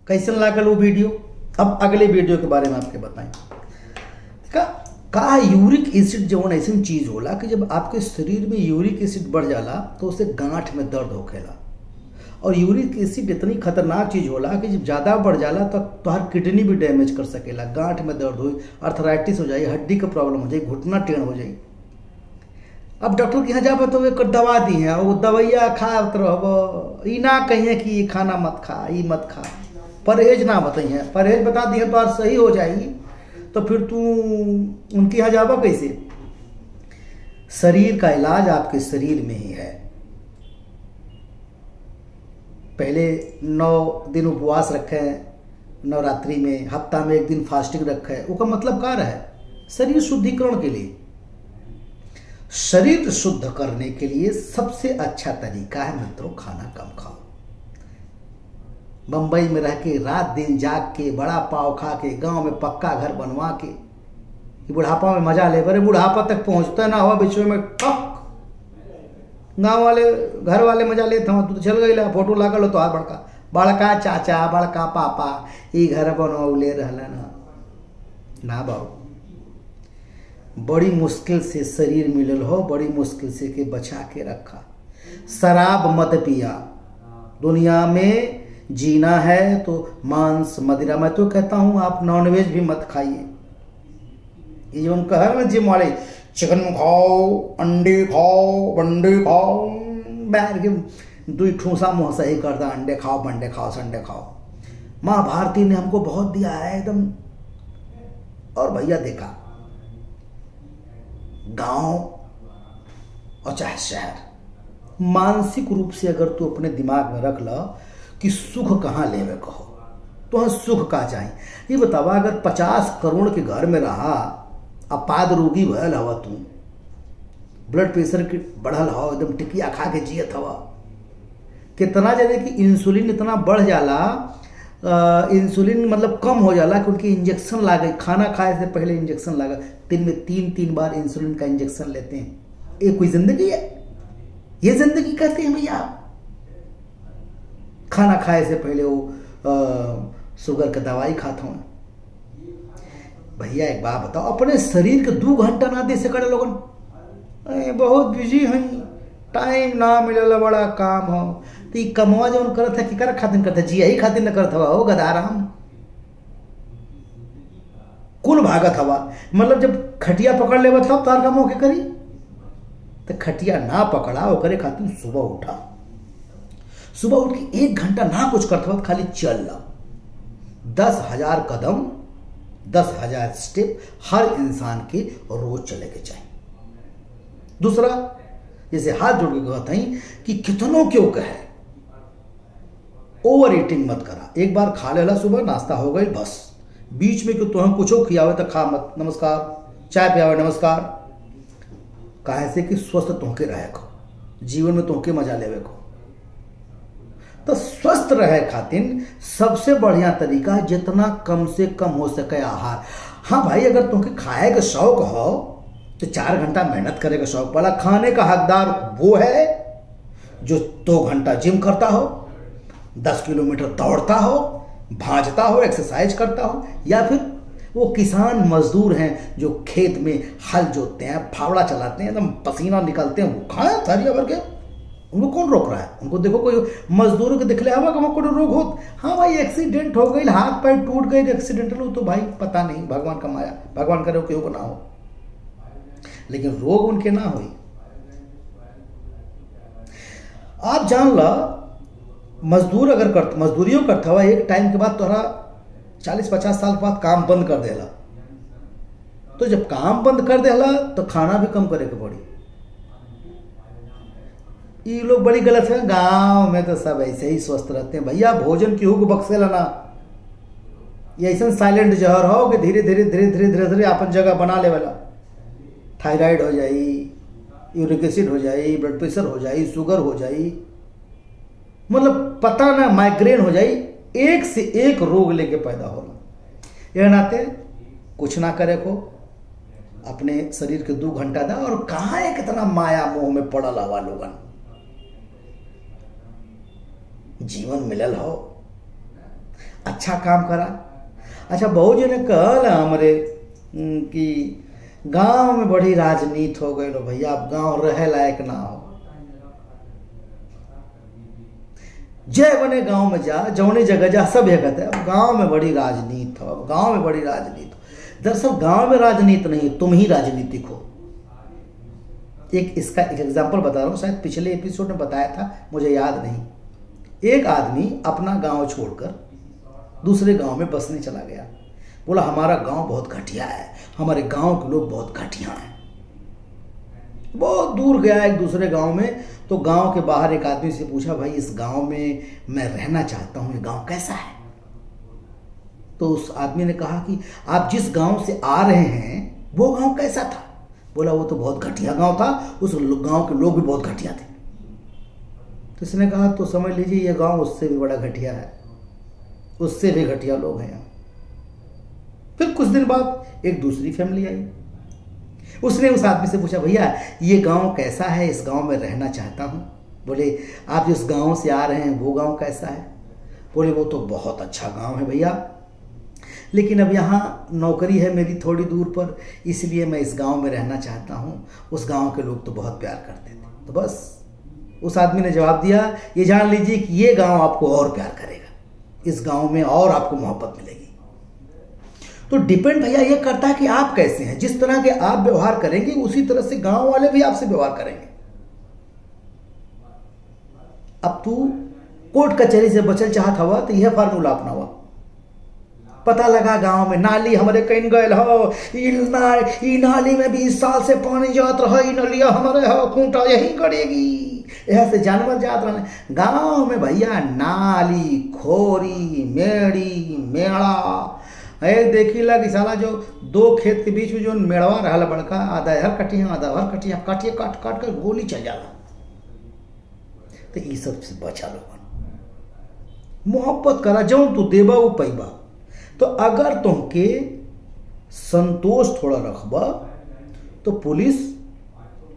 कैसे लागल वो वीडियो। अब अगले वीडियो के बारे में आपके बताएं। का यूरिक एसिड जवन ऐसी चीज होला कि जब आपके शरीर में यूरिक एसिड बढ़ जाला तो उससे गांठ में दर्द होखेला। और यूरिक एसिड इतनी खतरनाक चीज होला कि जब ज़्यादा बढ़ जाला तो तुम्हार किडनी भी डैमेज कर सकेला, गांठ में दर्द हो, अर्थराइटिस हो जाए, हड्डी का प्रॉब्लम हो जाए, घुटना टेढ़ हो जाए। अब डॉक्टर के यहाँ जाबे तो एक दवा दी है, वो दवाइया खात रहब, ई ना कहिए कि ये खाना मत खा, ये मत खा, परहेज ना बताइए, परहेज बता दिए तो आज सही हो जाएगी, तो फिर तू उनके यहाँ जाबा कैसे। शरीर का इलाज आपके शरीर में ही है। पहले 9 दिन उपवास रखे, नवरात्रि में हफ्ता में 1 दिन फास्टिंग रखे, उसका मतलब क्या है, शरीर शुद्धिकरण के लिए। शरीर शुद्ध करने के लिए सबसे अच्छा तरीका है मित्रों, खाना कम खाओ। बंबई में रह के रात दिन जाग के बड़ा पाव खा के गांव में पक्का घर बनवा के बुढ़ापा में मजा ले, बड़े बुढ़ापा तक पहुंचता ना हुआ बीच में ठक गाँव वाले घर वाले मजा लेते हो, तू तो चल गई फोटो लागल हो तो आ बड़का बड़का चाचा बड़का पापा ये घर बनौले रहला ना बाबू। बड़ी मुश्किल से शरीर मिलल हो, बड़ी मुश्किल से के बचा के रखा। शराब मत पिया, दुनिया में जीना है तो मांस मदिरा, मैं तो कहता हूं आप नॉनवेज भी मत खाइए। ये जो उनका है ना जिम वाले, चिकन खाओ, अंडे खाओ, बंडे खाओ, बैठ के 2 ठूसा मुँह सही करता, अंडे खाओ, बंडे खाओ, संडे खाओ। माँ भारती ने हमको बहुत दिया है एकदम। और भैया देखा, गांव और चाहे शहर, मानसिक रूप से अगर तू अपने दिमाग में रख ला कि सुख कहाँ लेवे कहो, तो सुख का चाहिए। ये बतावा, अगर 50 करोड़ के घर में रहा, अपाद रोगी भयल हवा, तू ब्लड प्रेशर के बढ़ल हो, एकदम टिकिया खा के जियत हवा, कितना जाने कि इंसुलिन इतना बढ़ जाला, इंसुलिन मतलब कम हो जाला कि उनकी इंजेक्शन लागे, खाना खाए से पहले इंजेक्शन लागे, दिन में 3-3 बार इंसुलिन का इंजेक्शन लेते हैं। ये कोई जिंदगी है? ये जिंदगी कहते हैं भैया? खाना खाए से पहले वो शुगर का दवाई खाता हूँ। भैया एक बात बताओ, अपने शरीर के 2 घंटा ना दे सके लोगन, बहुत बिजी हैं, टाइम ना मिलल, बड़ा काम हो, तो ये कमवा जो करत है कि कर खातिर करता, जिया ही खातिर न करत हवा हो गदाराम, कुल भागत हवा। मतलब जब खटिया पकड़ ले तब तार काम होके करी, तो खटिया ना पकड़ा वो करे खातिर सुबह उठा, सुबह उठ के 1 घंटा ना कुछ करता हुआ खाली चल ला, 10,000 कदम, 10,000 स्टेप हर इंसान के रोज चले के चाहिए। दूसरा, जैसे हाथ जोड़ के कहते हैं कि कितनों क्यों कहे, ओवर ईटिंग मत करा। एक बार खा लेला, सुबह नाश्ता हो गई, बस बीच में क्यों तुम्हें कुछ खियावे तो खा मत, नमस्कार, चाय पियावे नमस्कार, काहे से कि स्वस्थ तोहके रहे को, जीवन में तोहके मजा लेवे को। तो स्वस्थ रहे खातिर सबसे बढ़िया तरीका है जितना कम से कम हो सके आहार। हाँ भाई, अगर तुमके खाए का शौक हो तो 4 घंटा मेहनत करे का शौक वाला, खाने का हकदार वो है जो 2 घंटा जिम करता हो, 10 किलोमीटर दौड़ता हो, भाजता हो, एक्सरसाइज करता हो, या फिर वो किसान मजदूर हैं जो खेत में हल जोतते हैं, फावड़ा चलाते हैं, एकदम पसीना निकलते हैं, वो खाएं थरिया भर के, उनको कौन रोक रहा है? उनको देखो, कोई मजदूरों के दिखले हवा का कोई रोग हो, हाँ भाई एक्सीडेंट हो गई, हाथ पैर टूट गए, एक्सीडेंटल हो, तो भाई पता नहीं, भगवान का माया, भगवान करे केहू को ना हो, लेकिन रोग उनके ना हो। आप जान ला, मजदूर अगर मजदूरियों करता हुआ एक टाइम के बाद तोहरा 40-50 साल के बाद काम बंद कर देला, तो जब काम बंद कर देला तो खाना भी कम करे के पड़ी। ये लोग बड़ी गलत है, गांव में तो सब ऐसे ही स्वस्थ रहते हैं भैया, भोजन केहू को बख्शेला ना, ये ऐसा साइलेंट जहर हो कि धीरे धीरे धीरे धीरे धीरे धीरे अपन जगह बना ले वाला, थायराइड हो जाई, यूरिक एसिड हो जाई, ब्लड प्रेशर हो जाई, शुगर हो जाई, मतलब पता ना माइग्रेन हो जाई, एक से एक रोग लेके पैदा होला। यह नाते कुछ ना करे को, अपने शरीर के 2 घंटा दा, और कहाँ है कितना माया मोह में पड़ल हवा लोगन। जीवन मिलल हो, अच्छा काम करा। अच्छा, बहुत जने कहल हमरे कि गांव में बड़ी राजनीति हो गई लो भैया, अब गांव रहे लायक ना हो। जय बने गांव में जा, जौने जगह जा, सब ये कहते हैं अब गांव में बड़ी राजनीति हो, अब गांव में बड़ी राजनीति हो। दरअसल गांव में राजनीति नहीं, तुम ही राजनीतिक हो। इसका एक एग्जांपल बता रहा हूं, शायद पिछले एपिसोड में बताया था, मुझे याद नहीं। एक आदमी अपना गांव छोड़कर दूसरे गांव में बसने चला गया। बोला हमारा गांव बहुत घटिया है, हमारे गांव के लोग बहुत घटिया हैं। बहुत दूर गया एक दूसरे गांव में, तो गांव के बाहर एक आदमी से पूछा, भाई इस गांव में मैं रहना चाहता हूं, ये गांव कैसा है? तो उस आदमी ने कहा कि आप जिस गांव से आ रहे हैं वो गांव कैसा था? बोला वो तो बहुत घटिया गांव था, उस गांव के लोग भी बहुत घटिया थे। तो इसने कहा तो समझ लीजिए ये गांव उससे भी बड़ा घटिया है, उससे भी घटिया लोग हैं यहाँ। फिर कुछ दिन बाद एक दूसरी फैमिली आई। उसने उस आदमी से पूछा, भैया ये गांव कैसा है, इस गांव में रहना चाहता हूं। बोले आप जिस गांव से आ रहे हैं वो गांव कैसा है? बोले वो तो बहुत अच्छा गांव है भैया, लेकिन अब यहाँ नौकरी है मेरी थोड़ी दूर पर, इसलिए मैं इस गांव में रहना चाहता हूँ। उस गांव के लोग तो बहुत प्यार करते थे। तो बस उस आदमी ने जवाब दिया, ये जान लीजिए कि ये गांव आपको और प्यार करेगा, इस गांव में और आपको मोहब्बत मिलेगी। तो डिपेंड भैया ये करता है कि आप कैसे हैं। जिस तरह के आप व्यवहार करेंगे उसी तरह से गांव वाले भी आपसे व्यवहार करेंगे। अब तू कोर्ट कचहरी से बचल चाहत हवा तो यह फार्मूला अपनावा। पता लगा गांव में नाली हमारे कहीं गए हो, ई नाली में 20 साल से पानी जात रहा, ई नलिया हमारे हो, खूंटा यही करेगी, यह से जानवर जात रहे। गांव में भैया नाली, खोरी, मेड़ी, मेड़ा देखी ला कि साला जो दो खेत के बीच में जो मेड़वा रहा बड़का, आधा हर कटिया आधा हर कटिया, काटिए काट काट कर गोली चल जाला। तो ये सब से बचा लोगन, मोहब्बत करा, जो तू देबा वो पैबा। तो अगर तुमके संतोष थोड़ा रखबा तो पुलिस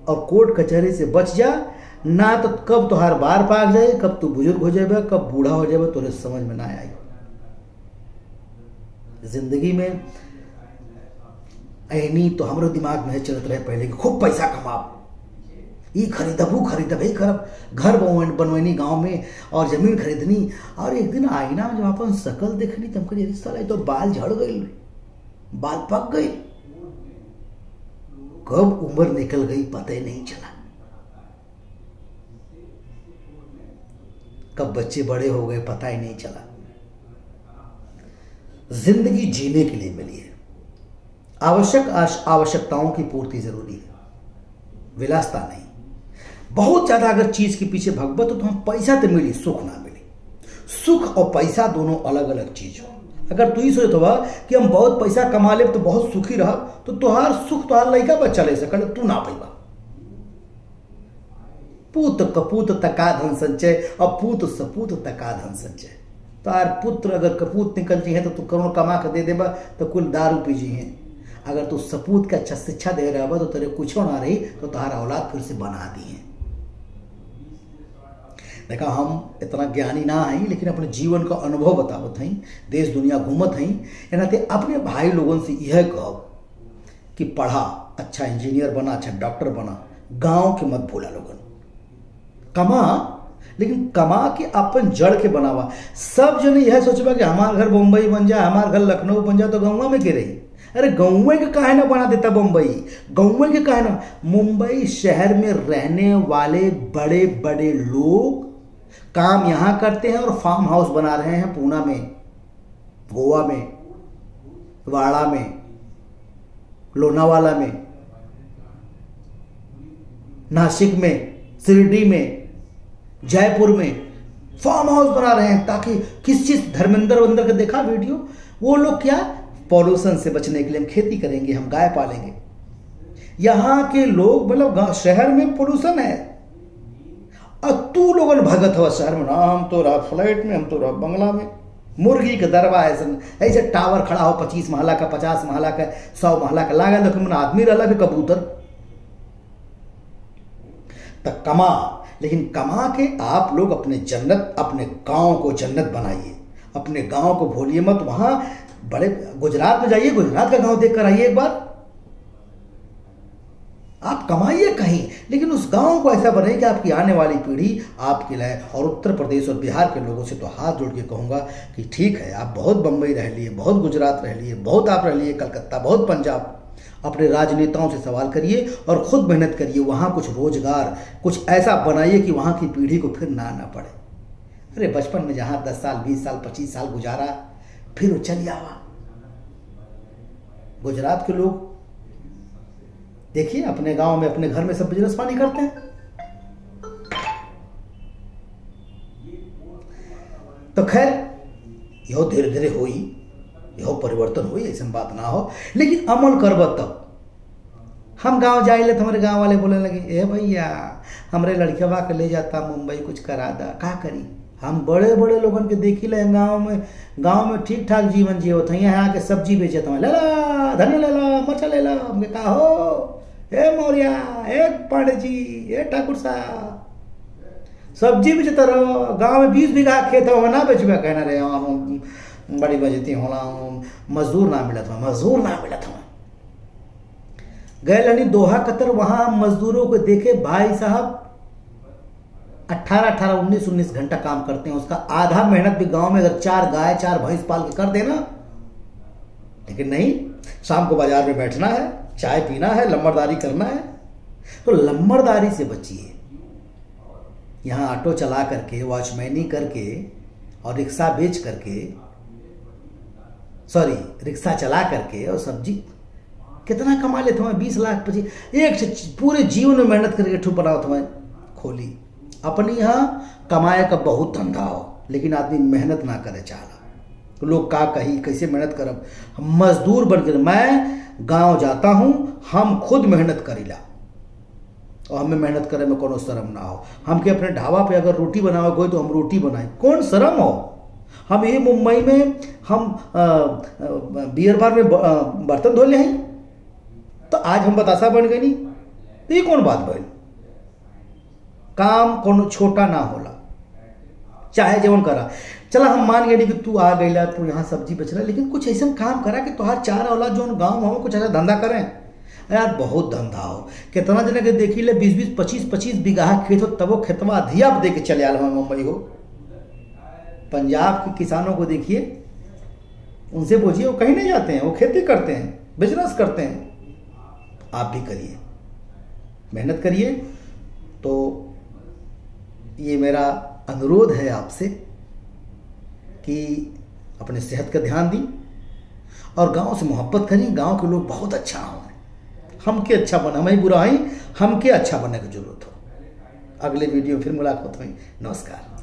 और कोर्ट कचहरी से बच जा, ना तो कब तुहार बार पाक जाए, कब तू बुजुर्ग हो जाए, कब बूढ़ा हो जाए, तुझे समझ में ना आई। जिंदगी में ऐनी तो हमारे दिमाग में चलत रहे पहले कि खूब पैसा कमाओ, ये खरीदब वो खरीदब, ये करब, घर बनवनी गांव में और जमीन खरीदनी। और एक दिन आईना में जब अपन शकल देखनी तब कही साला तो बाल झड़ गई, बाल पक गए, कब उम्र निकल गई पता ही नहीं चला, कब बच्चे बड़े हो गए पता ही नहीं चला। जिंदगी जीने के लिए मिली है, आवश्यकताओं की पूर्ति जरूरी है, विलासता नहीं। बहुत ज्यादा अगर चीज के पीछे भगवत तो हम पैसा तो मिली, सुख ना मिली। सुख और पैसा दोनों अलग अलग चीज हो। अगर तू ही सोचत हुआ कि हम बहुत पैसा कमा ले तो बहुत सुखी रह, तो तुहार सुख तुहार लड़का बच्चा ले सकल, तू ना पैबा। पूत कपूत तका धन संचय और पूत सपूत तका धन संचय। तार पुत्र अगर कपूत निकल जी है तो तू करोड़ कमा के दे देबा तो कुल दारू पी जी है। अगर तू सपूत का अच्छा शिक्षा दे रहा तो तेरे कुछ ना रही तो तुम्हारा औलाद फिर से बना दी है। देखा हम इतना ज्ञानी ना हैं, लेकिन अपने जीवन का अनुभव बतावत हैं, देश दुनिया घूमत हैं, एनाते अपने भाई लोगों से यह कहो कि पढ़ा, अच्छा इंजीनियर बना, अच्छा डॉक्टर बना, गांव के मत भूला लोगन, कमा, लेकिन कमा के अपन जड़ के बनावा। सब जने यह सोचबा कि हमार घर बम्बई बन जाए, हमार घर लखनऊ बन जाए तो गाँव में के रही। अरे गाँव के काहे ना बना देता बम्बई, गाँव के काहे ना। मुंबई शहर में रहने वाले बड़े बड़े लोग काम यहाँ करते हैं और फार्म हाउस बना रहे हैं पूना में, गोवा में, वाड़ा में, लोनावाला में, नासिक में, शिरडी में, जयपुर में फार्म हाउस बना रहे हैं। ताकि किस चीज, धर्मेंद्र का देखा वीडियो, वो लोग क्या पॉल्यूशन से बचने के लिए हम खेती करेंगे, हम गाय पालेंगे। यहां के लोग मतलब शहर में पॉल्यूशन है और तू लोगन भगत हो शहर में, हम तो रहा फ्लैट में, हम तो रहा बंगला में, मुर्गी का दरवा ऐसे टावर खड़ा हो 25 महला का, 50 महला का, 100 महला का लागा, लेकिन आदमी रहा फिर कबूतर। तक कमा, लेकिन कमा के आप लोग अपने जन्नत, अपने गांव को जन्नत बनाइए, अपने गांव को भूलिए मत। वहां बड़े गुजरात में जाइए, गुजरात का गांव देख कर आइए एक बार। आप कमाइए कहीं, लेकिन उस गांव को ऐसा बनाइए कि आपकी आने वाली पीढ़ी आपके लिए। और उत्तर प्रदेश और बिहार के लोगों से तो हाथ जोड़ के कहूंगा कि ठीक है, आप बहुत बम्बई रह लिए, बहुत गुजरात रह लिए, बहुत आप रह लिए कलकत्ता, बहुत पंजाब, अपने राजनेताओं से सवाल करिए और खुद मेहनत करिए। वहाँ कुछ रोजगार, कुछ ऐसा बनाइए कि वहाँ की पीढ़ी को फिर ना आना पड़े। अरे बचपन में जहाँ 10 साल 20 साल 25 साल गुजारा, फिर वो चल आवा। गुजरात के लोग देखिए अपने गांव में, अपने घर में सब बिजनेस पानी करते हैं। तो खैर यो धीरे धीरे होई, यो परिवर्तन हुई, ऐसी बात ना हो, लेकिन अमल करब तब। हम गांव जाइले तो हमारे गांव वाले बोलने लगे, ए भैया हमरे लड़किया के ले जाता मुंबई, कुछ करा दा। का करी? हम बड़े बड़े लोगन के देखी ले गांव में ठीक ठाक जीवन जियत है। यहाँ के सब्जी बेचत हूँ, ले ला धनिया, ले ला मरचा, ले ला। हमके कहा हो ए मौर्या, ए पांडे जी, ए ठाकुर साहब, सब्जी बेचता रहो। गांव में 20 बीघा खेत हो, ना बेचबे कहना रहे बड़ी बजती होला, मजदूर ना मिलत हो, मजदूर ना मिलत हो। गए लनी दोहा कतर, वहां मजदूरों को देखे भाई साहब 18 19 घंटा काम करते हैं। उसका आधा मेहनत भी गांव में अगर 4 गाय 4 भैंस पाल के कर देना। लेकिन नहीं, शाम को बाजार में बैठना है, चाय पीना है, लम्बरदारी करना है। तो लम्बरदारी से बचिए। यहां ऑटो चला करके, वॉचमैनी करके और रिक्शा बेच करके, सॉरी रिक्शा चला करके और सब्जी कितना कमा लेते हैं? 20 लाख 25, एक पूरे जीवन में मेहनत करके ठूप बनाओ तुम्हें खोली। अपनी यहाँ कमाए का बहुत धंधा हो, लेकिन आदमी मेहनत ना करे चाहला तो लोग का कही कैसे मेहनत करब। मजदूर बनकर मैं गांव जाता हूं, हम खुद मेहनत करीला और हमें मेहनत करे में कोनो शर्म ना हो। हमके अपने ढाबा पे अगर रोटी बनावे कोई तो हम रोटी बनाए, कौन शर्म हो। हम ये मुंबई में हम बियर बार में बर्तन धो ले हैं, तो आज हम बतासा बन गए नहीं, तो ये कौन बात बन। काम कोनो छोटा ना होला, चाहे जीवन करा। चला हम मान गए कि तू आ गईला, तू यहाँ सब्जी बेच रहा, लेकिन कुछ ऐसा काम करा कि तुहार 4 औलाद जो गाँव में कुछ ऐसा धंधा करें। यार बहुत धंधा हो। कितना जने के देखी ले 20 25 बीघा खेत हो, तब वो खेतवा अधिया दे के चले आल मुंबई हो। पंजाब के किसानों को देखिए, उनसे पूछिए, वो कहीं नहीं जाते हैं, वो खेती करते हैं, बिजनेस करते हैं। आप भी करिए, मेहनत करिए। तो ये मेरा अनुरोध है आपसे कि अपने सेहत का ध्यान दी और गांव से मोहब्बत करिए। गांव के लोग बहुत अच्छा हों, हमके अच्छा बना, हमें बुरा ही, हमके अच्छा बनने की जरूरत हो। अगले वीडियो में फिर मुलाकात हुई। नमस्कार।